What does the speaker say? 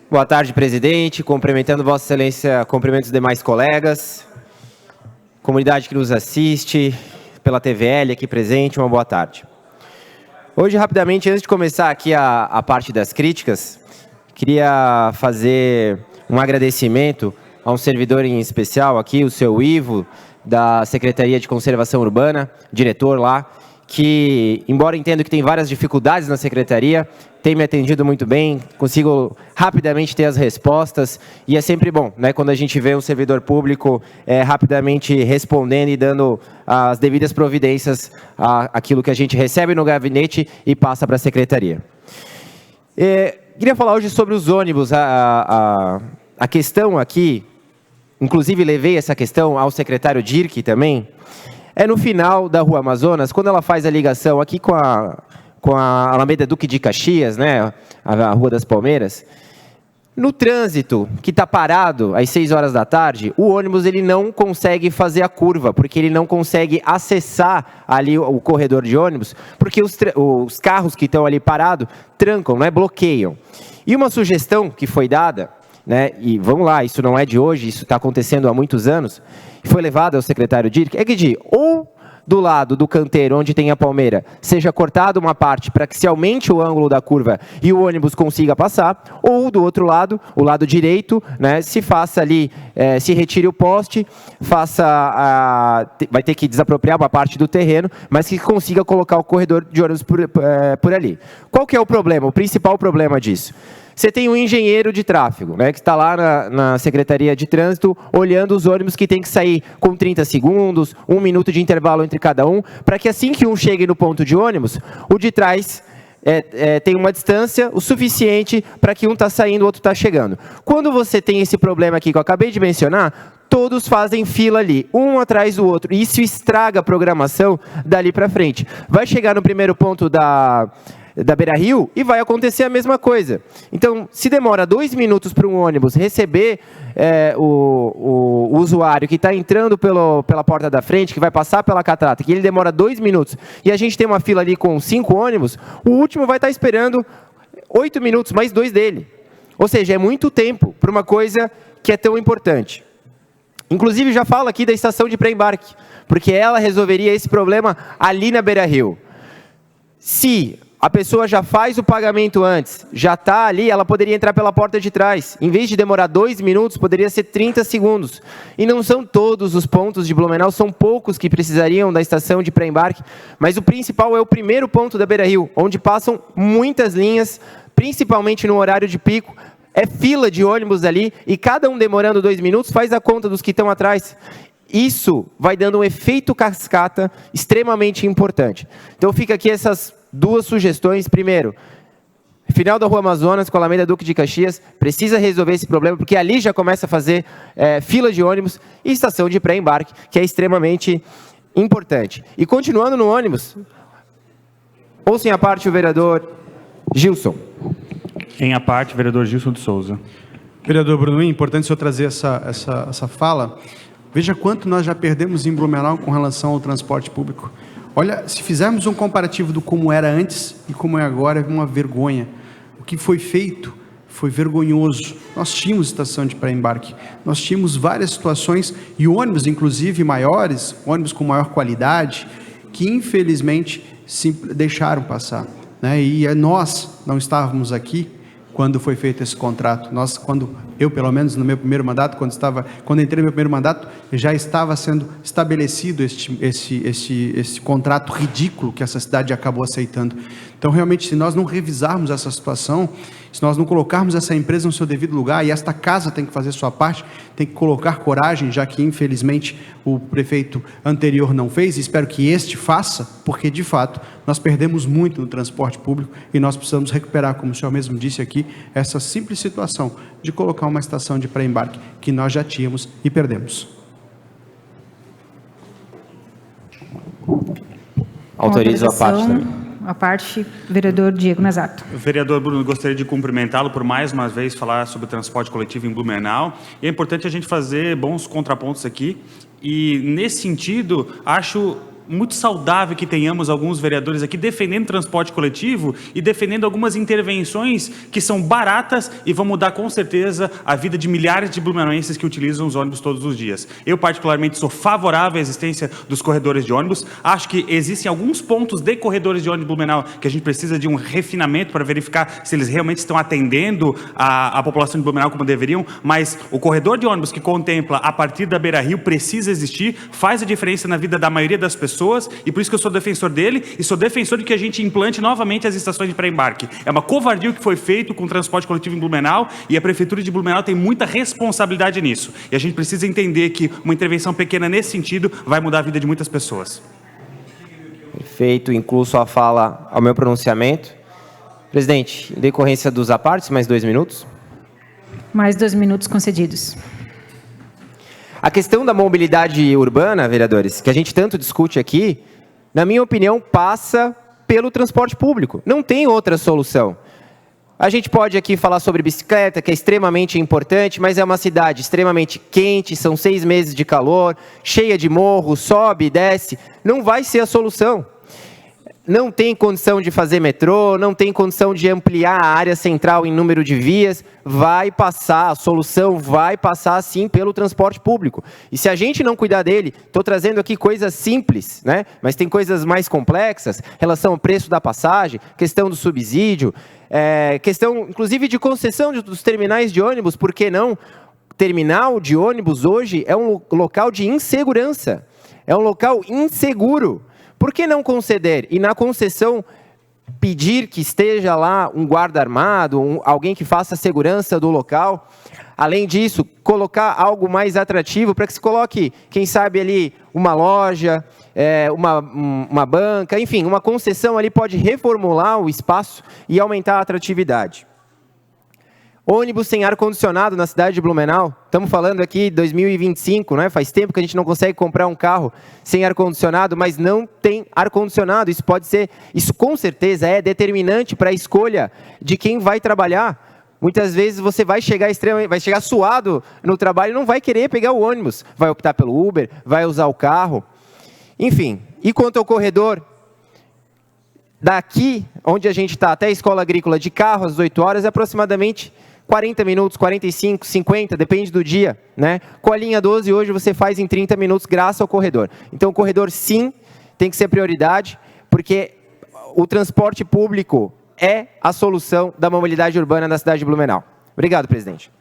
Boa tarde, presidente. Cumprimentando Vossa Excelência, cumprimento os demais colegas, comunidade que nos assiste, pela TVL aqui presente, uma boa tarde. Hoje, rapidamente, antes de começar aqui a parte das críticas, queria fazer um agradecimento a um servidor em especial aqui, o seu Ivo, da Secretaria de Conservação Urbana, diretor lá, que, embora entendo que tem várias dificuldades na secretaria, tem me atendido muito bem, consigo rapidamente ter as respostas, e é sempre bom, né, quando a gente vê um servidor público rapidamente respondendo e dando as devidas providências àquilo que a gente recebe no gabinete e passa para a secretaria. Queria falar hoje sobre os ônibus. A questão aqui, inclusive levei essa questão ao secretário Dirk também, é no final da Rua Amazonas, quando ela faz a ligação aqui com a Alameda Duque de Caxias, né, a Rua das Palmeiras. No trânsito, que está parado às 6 horas da tarde, o ônibus ele não consegue fazer a curva, porque ele não consegue acessar ali o corredor de ônibus, porque os carros que estão ali parados trancam, né, bloqueiam. E uma sugestão que foi dada, né, e vamos lá, isso não é de hoje, isso está acontecendo há muitos anos, foi levado ao secretário Dirk, é que ou do lado do canteiro onde tem a palmeira, seja cortada uma parte para que se aumente o ângulo da curva e o ônibus consiga passar, ou do outro lado, o lado direito, né, se faça ali, se retire o poste, vai ter que desapropriar uma parte do terreno, mas que consiga colocar o corredor de ônibus por ali. Qual que é o problema, o principal problema disso? Você tem um engenheiro de tráfego, né, que está lá na Secretaria de Trânsito, olhando os ônibus que tem que sair com 30 segundos, 1 minuto de intervalo entre cada um, para que assim que um chegue no ponto de ônibus, o de trás tem uma distância o suficiente para que um está saindo, o outro está chegando. Quando você tem esse problema aqui que eu acabei de mencionar, todos fazem fila ali, um atrás do outro, e isso estraga a programação dali para frente. Vai chegar no primeiro ponto da Beira-Rio e vai acontecer a mesma coisa. Então, se demora 2 minutos para um ônibus receber o usuário que está entrando pela porta da frente, que vai passar pela catrata, que ele demora 2 minutos, e a gente tem uma fila ali com 5 ônibus, o último vai estar esperando 8 minutos, mais 2 dele. Ou seja, é muito tempo para uma coisa que é tão importante. Inclusive, já falo aqui da estação de pré-embarque, porque ela resolveria esse problema ali na Beira-Rio. Se a pessoa já faz o pagamento antes, já está ali, ela poderia entrar pela porta de trás. Em vez de demorar 2 minutos, poderia ser 30 segundos. E não são todos os pontos de Blumenau, são poucos que precisariam da estação de pré-embarque, mas o principal é o primeiro ponto da Beira-Rio, onde passam muitas linhas, principalmente no horário de pico. É fila de ônibus ali, e cada um demorando 2 minutos, faz a conta dos que estão atrás. Isso vai dando um efeito cascata extremamente importante. Então fica aqui essas 2 sugestões. Primeiro, final da Rua Amazonas com a Alameda Duque de Caxias, precisa resolver esse problema, porque ali já começa a fazer fila de ônibus e estação de pré-embarque, que é extremamente importante. E continuando no ônibus, ouçam à parte o vereador Gilson. Em a parte, vereador Gilson de Souza. Vereador Bruno, é importante o senhor trazer essa fala. Veja quanto nós já perdemos em Blumenau com relação ao transporte público. Olha, se fizermos um comparativo do como era antes e como é agora, é uma vergonha. O que foi feito foi vergonhoso. Nós tínhamos estação de pré-embarque, nós tínhamos várias situações, e ônibus, inclusive maiores, ônibus com maior qualidade, que infelizmente deixaram passar, né? E nós não estávamos aqui quando foi feito esse contrato. Eu, pelo menos no meu primeiro mandato, quando entrei no meu primeiro mandato, já estava sendo estabelecido esse contrato ridículo que essa cidade acabou aceitando. Então, realmente, se nós não revisarmos essa situação, se nós não colocarmos essa empresa no seu devido lugar, e esta casa tem que fazer sua parte, tem que colocar coragem, já que, infelizmente, o prefeito anterior não fez, e espero que este faça, porque, de fato, nós perdemos muito no transporte público, e nós precisamos recuperar, como o senhor mesmo disse aqui, essa simples situação de colocar uma estação de pré-embarque que nós já tínhamos e perdemos. Autorizo a parte também. A parte, vereador Diego Nazato. Vereador Bruno, gostaria de cumprimentá-lo por mais uma vez falar sobre transporte coletivo em Blumenau. E é importante a gente fazer bons contrapontos aqui. E, nesse sentido, acho muito saudável que tenhamos alguns vereadores aqui defendendo transporte coletivo e defendendo algumas intervenções que são baratas e vão mudar com certeza a vida de milhares de blumenauenses que utilizam os ônibus todos os dias. Eu particularmente sou favorável à existência dos corredores de ônibus. Acho que existem alguns pontos de corredores de ônibus Blumenau que a gente precisa de um refinamento para verificar se eles realmente estão atendendo a população de Blumenau como deveriam, mas o corredor de ônibus que contempla a partir da Beira-Rio precisa existir, faz a diferença na vida da maioria das pessoas e por isso que eu sou defensor dele e sou defensor de que a gente implante novamente as estações de pré-embarque. É uma covardia o que foi feito com o transporte coletivo em Blumenau e a Prefeitura de Blumenau tem muita responsabilidade nisso. E a gente precisa entender que uma intervenção pequena nesse sentido vai mudar a vida de muitas pessoas. Perfeito, incluo sua fala ao meu pronunciamento. Presidente, em decorrência dos apartes, mais 2 minutos. Mais 2 minutos concedidos. A questão da mobilidade urbana, vereadores, que a gente tanto discute aqui, na minha opinião, passa pelo transporte público. Não tem outra solução. A gente pode aqui falar sobre bicicleta, que é extremamente importante, mas é uma cidade extremamente quente, são 6 meses de calor, cheia de morro, sobe e desce. Não vai ser a solução. Não tem condição de fazer metrô, não tem condição de ampliar a área central em número de vias, vai passar, a solução vai passar sim pelo transporte público. E se a gente não cuidar dele, estou trazendo aqui coisas simples, né? Mas tem coisas mais complexas, relação ao preço da passagem, questão do subsídio, questão inclusive de concessão dos terminais de ônibus, por que não? Terminal de ônibus hoje é um local de insegurança, é um local inseguro. Por que não conceder? E na concessão, pedir que esteja lá um guarda armado, alguém que faça a segurança do local. Além disso, colocar algo mais atrativo para que se coloque, quem sabe ali, uma loja, uma banca, enfim, uma concessão ali pode reformular o espaço e aumentar a atratividade. Ônibus sem ar-condicionado na cidade de Blumenau. Estamos falando aqui de 2025, né? Faz tempo que a gente não consegue comprar um carro sem ar-condicionado, mas não tem ar-condicionado. Isso com certeza é determinante para a escolha de quem vai trabalhar. Muitas vezes você vai chegar suado no trabalho e não vai querer pegar o ônibus. Vai optar pelo Uber, vai usar o carro. Enfim, e quanto ao corredor, daqui onde a gente está até a escola agrícola de carro às 8 horas é aproximadamente 40 minutos, 45, 50, depende do dia, né? Com a linha 12 hoje você faz em 30 minutos graças ao corredor. Então o corredor sim tem que ser prioridade, porque o transporte público é a solução da mobilidade urbana da cidade de Blumenau. Obrigado, presidente.